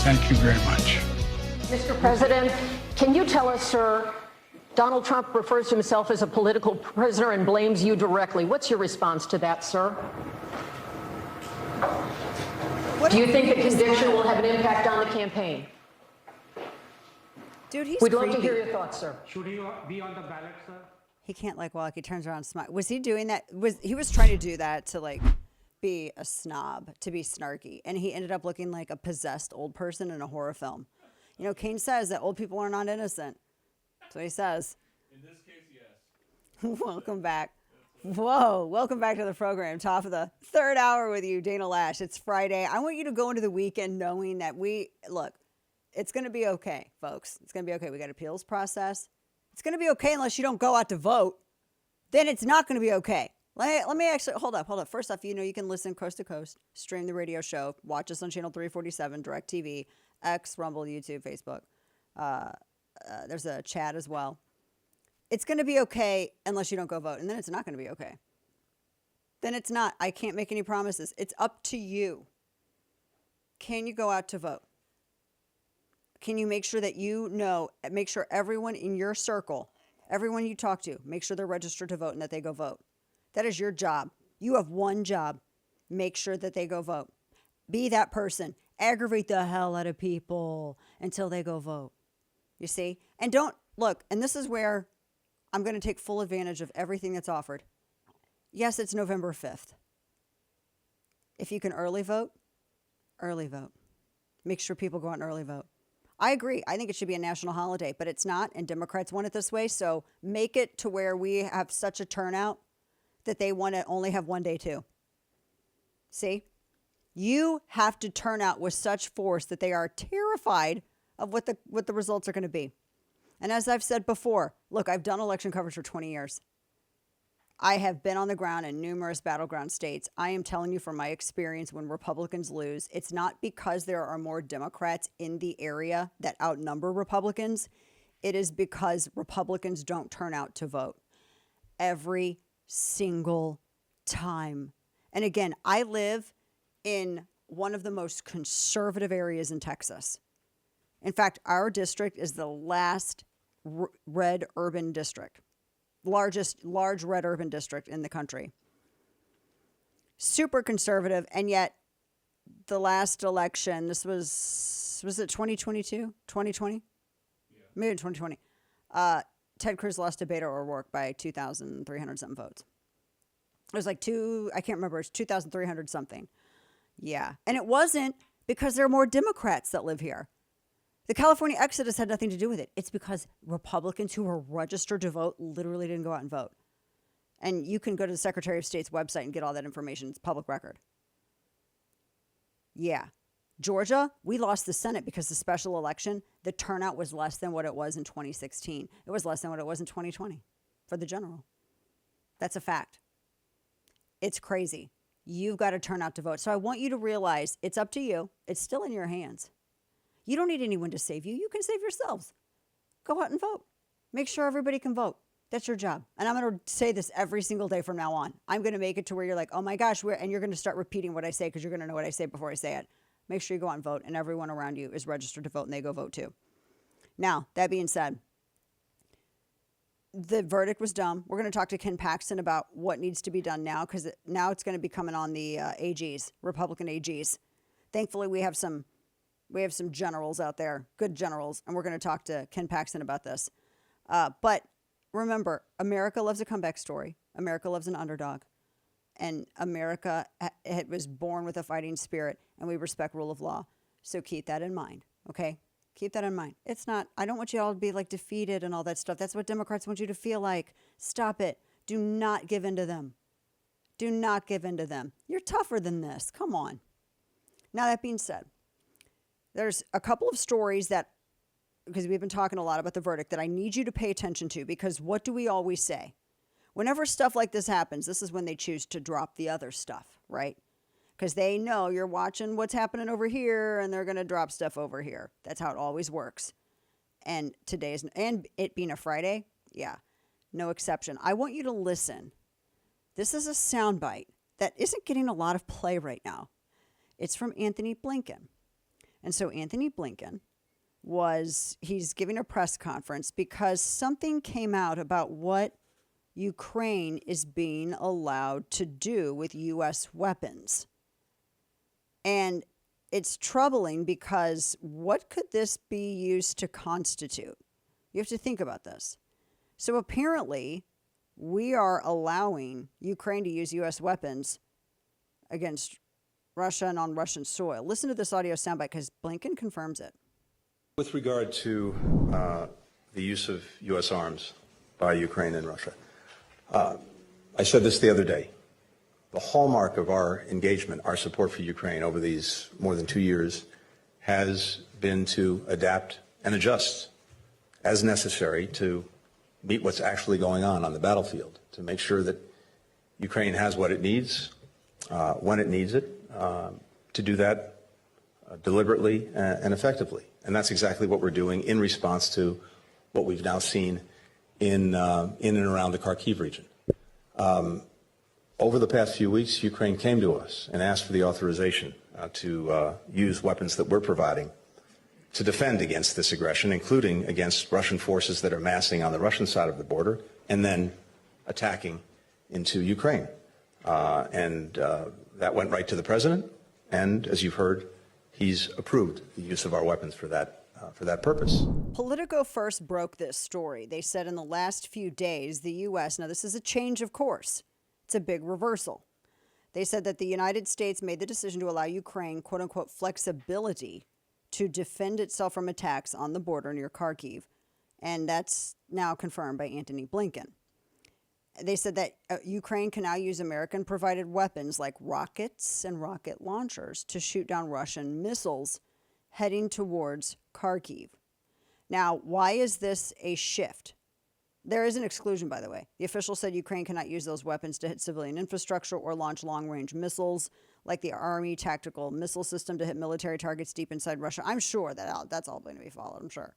Thank you very much. Mr. President, can you tell us, sir, Donald Trump refers to himself as a political prisoner and blames you directly. What's your response to that, sir? Do you think the conviction will have an impact on the campaign? Dude, he's We'd creepy. love to hear your thoughts, sir. Should he be on the ballot, sir? He can't walk. He turns around and smiles. Was he doing that? He was trying to do that to be a snob, to be snarky, and he ended up looking like a possessed old person in a horror film. You know, Kane says that old people are not innocent. That's what he says. In this case, yes. Welcome back. Whoa, welcome back to the program. Top of the third hour with you, Dana Loesch. It's Friday. I want you to go into the weekend knowing that it's going to be okay, folks. It's going to be okay. We got appeals process. It's going to be okay unless you don't go out to vote. Then it's not going to be okay. Let me actually, hold up. First off, you can listen coast to coast, stream the radio show, watch us on channel 347, DirecTV, X, Rumble, YouTube, Facebook. There's a chat as well. It's going to be okay unless you don't go vote. And then it's not going to be okay. Then it's not. I can't make any promises. It's up to you. Can you go out to vote? Can you make sure that make sure everyone in your circle, everyone you talk to, make sure they're registered to vote and that they go vote? That is your job. You have one job. Make sure that they go vote. Be that person. Aggravate the hell out of people until they go vote. You see? And don't look, and this is where I'm going to take full advantage of everything that's offered. Yes, it's November 5th. If you can early vote, early vote. Make sure people go out and early vote. I agree. I think it should be a national holiday, but it's not, and Democrats want it this way, so make it to where we have such a turnout that they want to only have one day too. See? You have to turn out with such force that they are terrified of what the results are going to be. And as I've said before, look, I've done election coverage for 20 years. I have been on the ground in numerous battleground states. I am telling you from my experience, when Republicans lose, it's not because there are more Democrats in the area that outnumber Republicans. It is because Republicans don't turn out to vote every single time. And again, I live in one of the most conservative areas in Texas. In fact, our district is the last red urban district. Large red urban district in the country. Super conservative, and yet the last election, this was it 2022? 2020? Yeah. Maybe 2020. Ted Cruz lost to Beto O'Rourke by 2,300 something votes. It was I can't remember, it's 2,300 something. Yeah. And it wasn't because there are more Democrats that live here. The California exodus had nothing to do with it. It's because Republicans who were registered to vote literally didn't go out and vote. And you can go to the Secretary of State's website and get all that information. It's public record. Yeah. Georgia, we lost the Senate because the special election, the turnout was less than what it was in 2016. It was less than what it was in 2020 for the general. That's a fact. It's crazy. You've got to turn out to vote. So I want you to realize it's up to you. It's still in your hands. You don't need anyone to save you. You can save yourselves. Go out and vote. Make sure everybody can vote. That's your job. And I'm going to say this every single day from now on. I'm going to make it to where you're like, oh my gosh, and you're going to start repeating what I say because you're going to know what I say before I say it. Make sure you go out and vote, and everyone around you is registered to vote, and they go vote too. Now, that being said, the verdict was dumb. We're going to talk to Ken Paxton about what needs to be done now, because now it's going to be coming on the AGs, Republican AGs. Thankfully, we have some generals out there, good generals, and we're going to talk to Ken Paxton about this. But remember, America loves a comeback story. America loves an underdog. And America was born with a fighting spirit, and we respect rule of law. So keep that in mind, okay? Keep that in mind. It's not, I don't want you all to be defeated and all that stuff. That's what Democrats want you to feel like. Stop it. Do not give in to them. Do not give in to them. You're tougher than this. Come on. Now, that being said, there's a couple of stories because we've been talking a lot about the verdict, that I need you to pay attention to, because what do we always say? Whenever stuff like this happens, this is when they choose to drop the other stuff, right? Because they know you're watching what's happening over here, and they're going to drop stuff over here. That's how it always works. And and it being a Friday, yeah, no exception. I want you to listen. This is a soundbite that isn't getting a lot of play right now. It's from Antony Blinken. And so Antony Blinken he's giving a press conference because something came out about what Ukraine is being allowed to do with U.S. weapons. And it's troubling because what could this be used to constitute? You have to think about this. So apparently, we are allowing Ukraine to use U.S. weapons against Russia and on Russian soil. Listen to this audio soundbite because Blinken confirms it. With regard to the use of U.S. arms by Ukraine and Russia, I said this the other day. The hallmark of our engagement, our support for Ukraine over these more than 2 years, has been to adapt and adjust as necessary to meet what's actually going on the battlefield, to make sure that Ukraine has what it needs, when it needs it, to do that deliberately and effectively. And that's exactly what we're doing in response to what we've now seen in and around the Kharkiv region. Over the past few weeks, Ukraine came to us and asked for the authorization to use weapons that we're providing to defend against this aggression, including against Russian forces that are massing on the Russian side of the border and then attacking into Ukraine. And that went right to the president. And as you've heard, he's approved the use of our weapons for that purpose. Politico first broke this story. They said in the last few days, the U.S., now this is a change of course. It's a big reversal. They said that the United States made the decision to allow Ukraine, quote unquote, flexibility to defend itself from attacks on the border near Kharkiv. And that's now confirmed by Antony Blinken. They said that Ukraine can now use American-provided weapons like rockets and rocket launchers to shoot down Russian missiles heading towards Kharkiv. Now, why is this a shift? There is an exclusion, by the way. The official said Ukraine cannot use those weapons to hit civilian infrastructure or launch long-range missiles like the Army Tactical Missile System to hit military targets deep inside Russia. I'm sure that's all going to be followed, I'm sure.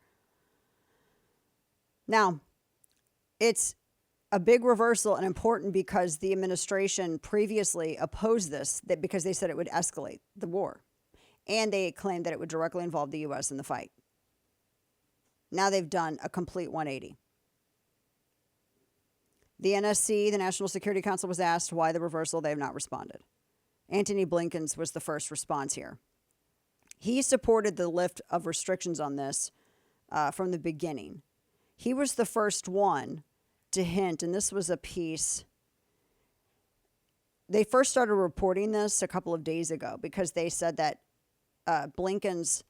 Now, it's a big reversal and important because the administration previously opposed this because they said it would escalate the war. And they claimed that it would directly involve the U.S. in the fight. Now they've done a complete 180. The NSC, the National Security Council, was asked why the reversal. They have not responded. Antony Blinken's was the first response here. He supported the lift of restrictions on this from the beginning. He was the first one to hint, and this was a piece. They first started reporting this a couple of days ago because they said that Blinken's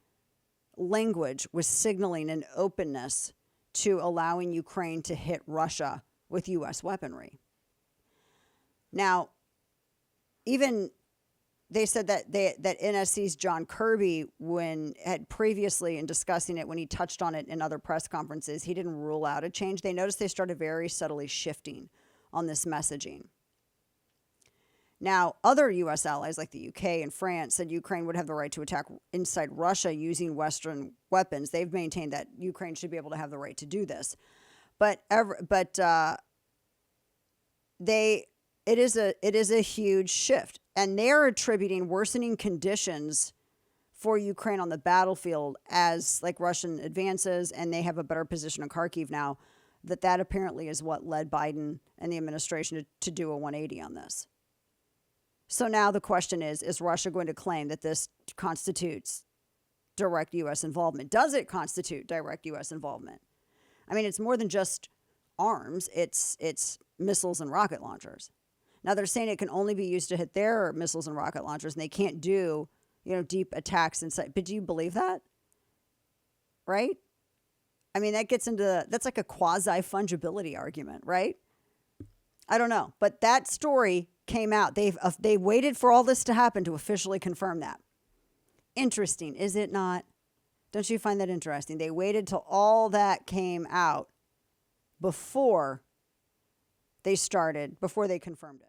language was signaling an openness to allowing Ukraine to hit Russia with U.S. weaponry. Now, even they said that that NSC's John Kirby, when had previously in discussing it, when he touched on it in other press conferences, he didn't rule out a change. They noticed they started very subtly shifting on this messaging. Now, other U.S. allies like the UK and France said Ukraine would have the right to attack inside Russia using Western weapons. They've maintained that Ukraine should be able to have the right to do this. It is a huge shift, and they're attributing worsening conditions for Ukraine on the battlefield as like Russian advances, and they have a better position in Kharkiv now. That apparently is what led Biden and the administration to do a 180 on this. So now the question is Russia going to claim that this constitutes direct U.S. involvement? Does it constitute direct U.S. involvement? I mean, it's more than just arms. It's missiles and rocket launchers. Now they're saying it can only be used to hit their missiles and rocket launchers, and they can't do, deep attacks inside. But do you believe that? Right? I mean, that's like a quasi-fungibility argument, right? I don't know. But that story came out. They waited for all this to happen to officially confirm that. Interesting, is it not? Don't you find that interesting? They waited till all that came out before they confirmed it.